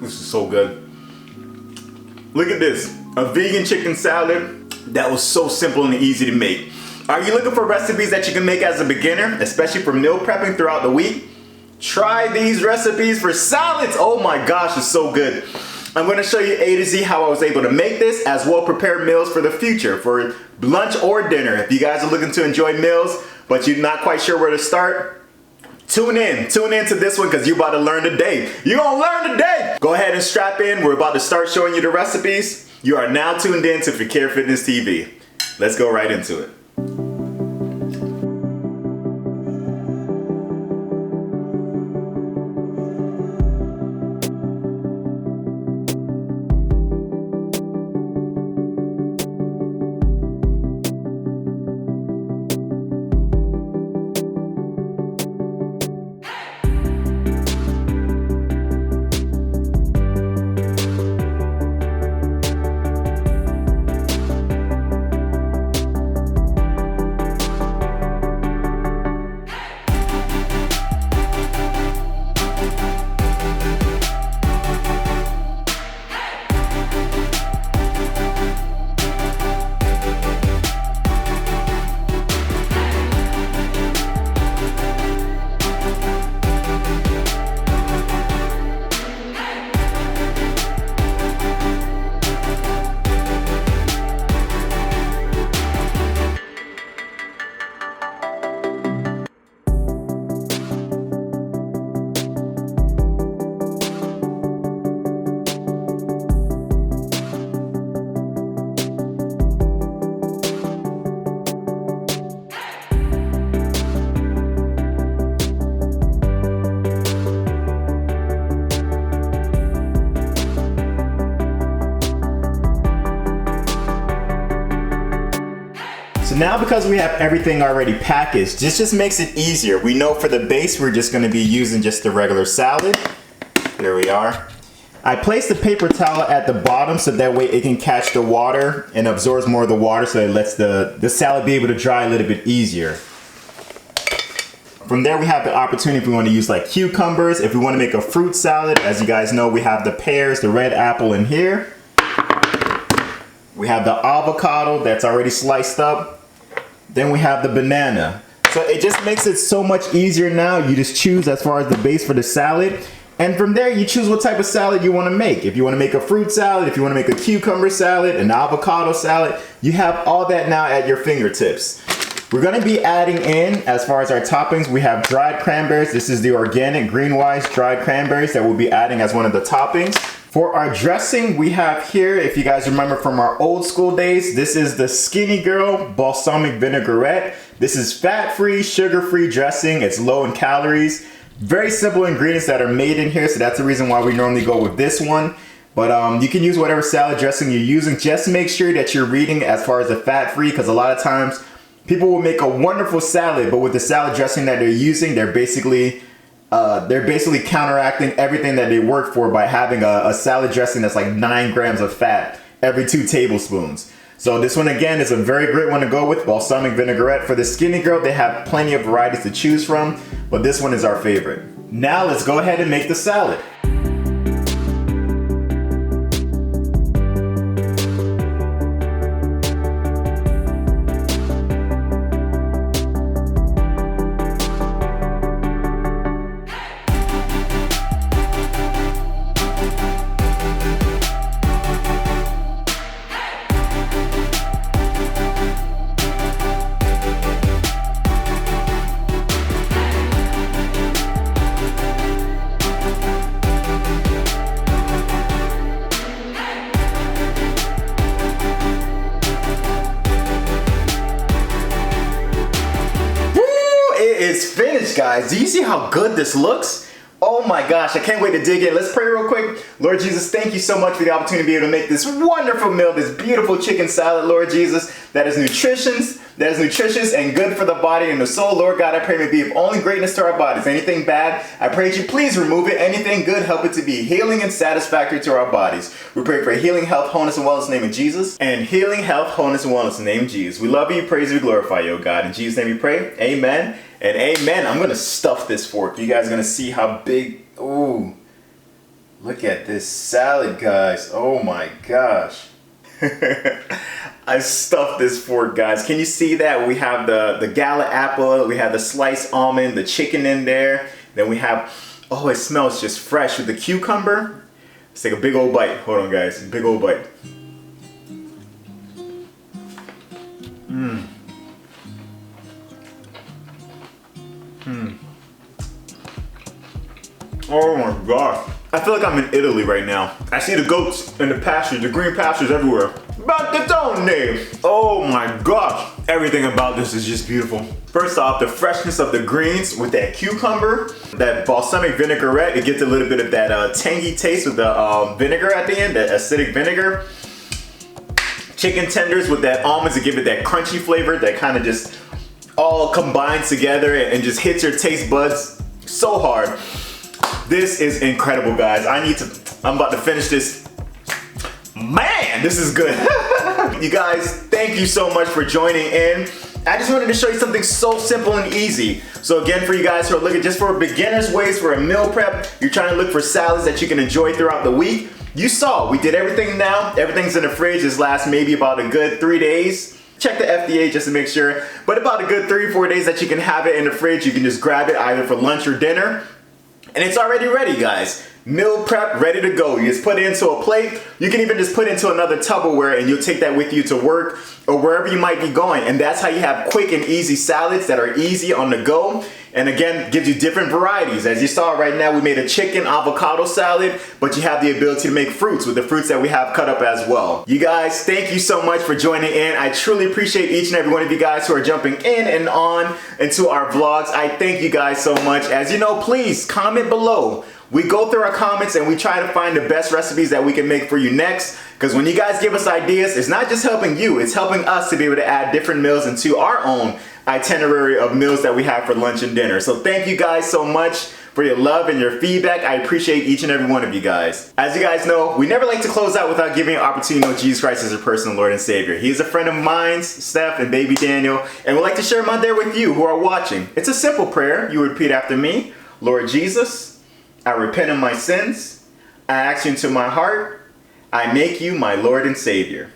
This is so good. Look at this, a vegan chicken salad that was so simple and easy to make. Are you looking for recipes that you can make as a beginner, especially for meal prepping throughout the week? Try these recipes for salads. Oh my gosh, it's so good. I'm going to show you A to Z how I was able to make this, as well prepare meals for the future, for lunch or dinner. If you guys are looking to enjoy meals, but you're not quite sure where to start, tune in to this one, because you're about to learn today. You're going to learn today. Go ahead and strap in. We're about to start showing you the recipes. You are now tuned in to Fequiere Fitness TV. Let's go right into it. So now, because we have everything already packaged, this just makes it easier. We know for the base, we're just going to be using just the regular salad. There we are. I placed the paper towel at the bottom so that way it can catch the water and absorbs more of the water, so it lets the salad be able to dry a little bit easier. From there, we have the opportunity if we want to use like cucumbers. If we want to make a fruit salad, as you guys know, we have the pears, the red apple in here. We have the avocado that's already sliced up. Then we have the banana. So it just makes it so much easier now. You just choose as far as the base for the salad. And from there, you choose what type of salad you want to make. If you want to make a fruit salad, if you want to make a cucumber salad, an avocado salad, you have all that now at your fingertips. We're going to be adding in, as far as our toppings, we have dried cranberries. This is the organic Greenwise dried cranberries that we'll be adding as one of the toppings. For our dressing, we have here, if you guys remember from our old school days, this is the Skinny Girl balsamic vinaigrette. This is fat-free, sugar-free dressing. It's low in calories. Very simple ingredients that are made in here, so that's the reason why we normally go with this one. But you can use whatever salad dressing you're using. Just make sure that you're reading as far as the fat-free, because a lot of times people will make a wonderful salad, but with the salad dressing that they're using, they're basically counteracting everything that they work for by having a salad dressing that's like 9 grams of fat every 2 tablespoons. So this one again is a very great one to go with, balsamic vinaigrette. For the Skinny Girl, they have plenty of varieties to choose from, but this one is our favorite. Now let's go ahead and make the salad. It's finished, guys. Do you see how good this looks? Oh my gosh, I can't wait to dig in. Let's pray real quick. Lord Jesus, thank you so much for the opportunity to be able to make this wonderful meal, this beautiful chicken salad, Lord Jesus, that is nutritious and good for the body and the soul. Lord God, I pray may be of only greatness to our bodies. Anything bad, I pray that you please remove it. Anything good, help it to be healing and satisfactory to our bodies. We pray for healing, health, wholeness, and wellness in the name of Jesus. And healing, health, wholeness, and wellness in the name of Jesus. We love you, praise you, glorify you, oh God. In Jesus' name we pray, amen and amen. I'm gonna stuff this fork. You guys are gonna see how big, ooh, Ooh, look at this salad, guys. Oh my gosh. I stuffed this fork, guys. Can you see that? We have the gala apple, we have the sliced almond, the chicken in there. Then we have, oh, it smells just fresh with the cucumber. Let's take a big old bite. Hold on, guys. Big old bite. Oh my gosh. I feel like I'm in Italy right now. I see the goats and the pastures, the green pastures everywhere. Baccatone! Oh my gosh. Everything about this is just beautiful. First off, the freshness of the greens with that cucumber, that balsamic vinaigrette, it gets a little bit of that tangy taste with the vinegar at the end, that acidic vinegar. Chicken tenders with that almonds to give it that crunchy flavor that kind of just all combines together and just hits your taste buds so hard. This is incredible, guys. I'm about to finish this. Man, this is good. You guys, thank you so much for joining in. I just wanted to show you something so simple and easy. So again, for you guys who are looking just for beginner's ways for a meal prep, you're trying to look for salads that you can enjoy throughout the week. You saw, we did everything now. Everything's in the fridge. This lasts maybe about a good 3 days. Check the FDA just to make sure. But about a good 3 or 4 days that you can have it in the fridge. You can just grab it either for lunch or dinner. And it's already ready, guys. Meal prep, ready to go. You just put it into a plate. You can even just put it into another Tupperware and you'll take that with you to work or wherever you might be going. And that's how you have quick and easy salads that are easy on the go. And again, gives you different varieties. As you saw right now, we made a chicken avocado salad, but you have the ability to make fruits with the fruits that we have cut up as well. You guys, thank you so much for joining in. I truly appreciate each and every one of you guys who are jumping in and on into our vlogs. I thank you guys so much. As you know, please comment below. We go through our comments and we try to find the best recipes that we can make for you next. Because when you guys give us ideas, it's not just helping you, it's helping us to be able to add different meals into our own itinerary of meals that we have for lunch and dinner. So thank you guys so much for your love and your feedback. I appreciate each and every one of you guys. As you guys know, we never like to close out without giving an opportunity to know Jesus Christ as your personal Lord and Savior. He is a friend of mine, Steph and baby Daniel, and we'd like to share him out there with you who are watching. It's a simple prayer. You repeat after me. Lord Jesus, I repent of my sins. I ask you into my heart. I make you my Lord and Savior.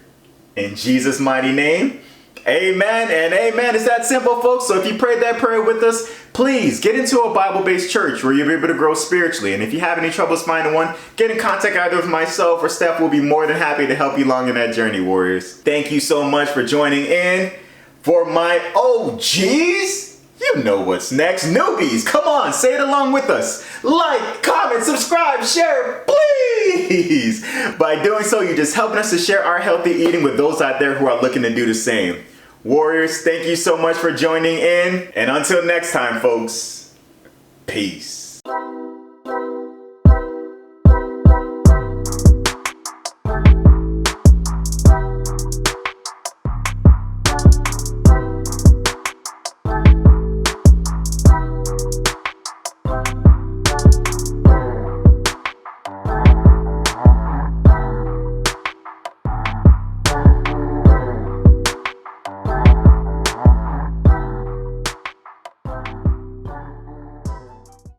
In Jesus' mighty name, amen and amen. It's that simple, folks. So if you prayed that prayer with us, please get into a Bible-based church where you'll be able to grow spiritually. And if you have any troubles finding one, get in contact either with myself or Steph. We'll be more than happy to help you along in that journey, warriors. Thank you so much for joining in. For my OGs, you know what's next. Newbies, come on, say it along with us. Like, comment, subscribe, share, please. By doing so, you're just helping us to share our healthy eating with those out there who are looking to do the same. Warriors, thank you so much for joining in. And until next time, folks, peace.